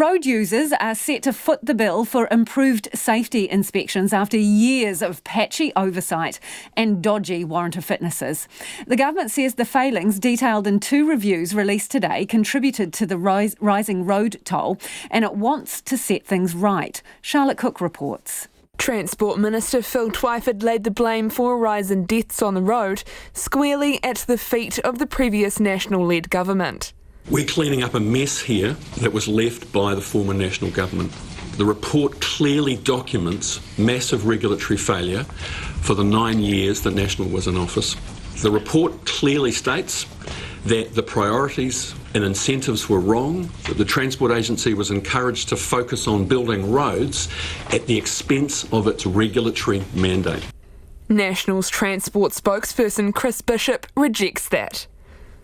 Road users are set to foot the bill for improved safety inspections after years of patchy oversight and dodgy warrant of fitnesses. The government says the failings, detailed in 2 reviews released today, contributed to the rising road toll, and it wants to set things right. Charlotte Cook reports. Transport Minister Phil Twyford laid the blame for a rise in deaths on the road squarely at the feet of the previous National-led government. We're cleaning up a mess here that was left by the former National government. The report clearly documents massive regulatory failure for the 9 years that National was in office. The report clearly states that the priorities and incentives were wrong, that the Transport Agency was encouraged to focus on building roads at the expense of its regulatory mandate. National's transport spokesperson Chris Bishop rejects that.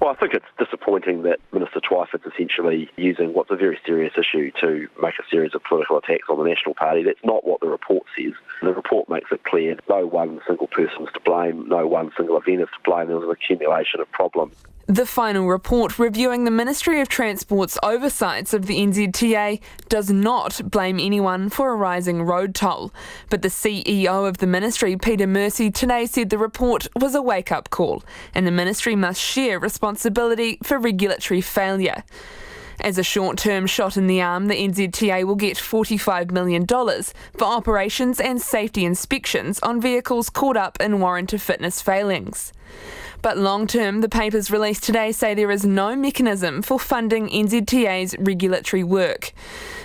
Well, I think it's disappointing that Minister Twyford's essentially using what's a very serious issue to make a series of political attacks on the National Party. That's not what the report says. The report makes it clear no one single person is to blame, no one single event is to blame. There was an accumulation of problems. The final report reviewing the Ministry of Transport's oversights of the NZTA does not blame anyone for a rising road toll. But the CEO of the ministry, Peter Mercy, today said the report was a wake-up call and the ministry must share responsibility for regulatory failure. As a short-term shot in the arm, the NZTA will get $45 million for operations and safety inspections on vehicles caught up in warrant of fitness failings. But long-term, the papers released today say there is no mechanism for funding NZTA's regulatory work.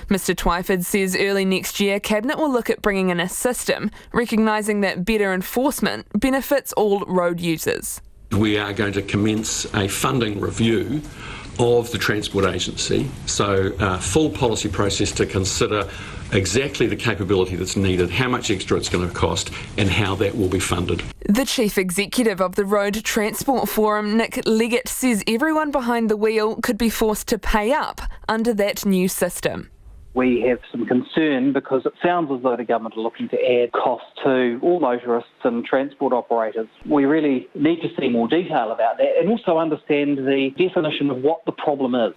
Mr Twyford says early next year, Cabinet will look at bringing in a system, recognising that better enforcement benefits all road users. We are going to commence a funding review of the Transport Agency, so a full policy process to consider exactly the capability that's needed, how much extra it's going to cost and how that will be funded. The Chief Executive of the Road Transport Forum, Nick Leggett, says everyone behind the wheel could be forced to pay up under that new system. We have some concern because it sounds as though the government are looking to add costs to all motorists and transport operators. We really need to see more detail about that and also understand the definition of what the problem is.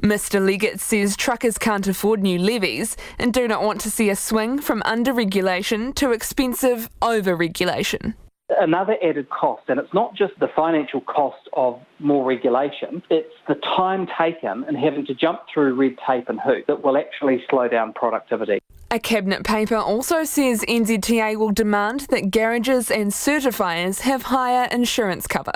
Mr Leggett says truckers can't afford new levies and do not want to see a swing from under-regulation to expensive over-regulation. Another added cost, and it's not just the financial cost of more regulation, it's the time taken and having to jump through red tape and hoops that will actually slow down productivity. A Cabinet paper also says NZTA will demand that garages and certifiers have higher insurance cover.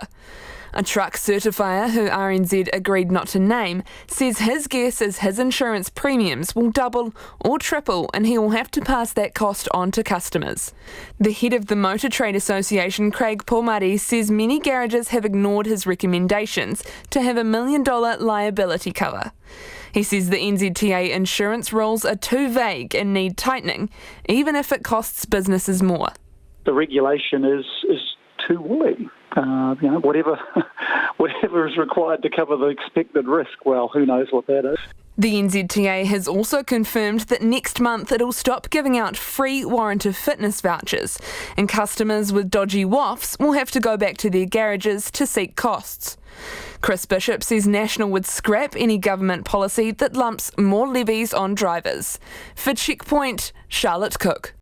A truck certifier, who RNZ agreed not to name, says his guess is his insurance premiums will double or triple and he will have to pass that cost on to customers. The head of the Motor Trade Association, Craig Pomari, says many garages have ignored his recommendations to have $1 million liability cover. He says the NZTA insurance rules are too vague and need tightening, even if it costs businesses more. The regulation is too woolly. Whatever is required to cover the expected risk, well, who knows what that is. The NZTA has also confirmed that next month it'll stop giving out free warrant of fitness vouchers, and customers with dodgy WOFs will have to go back to their garages to seek costs. Chris Bishop says National would scrap any government policy that lumps more levies on drivers. For Checkpoint, Charlotte Cook.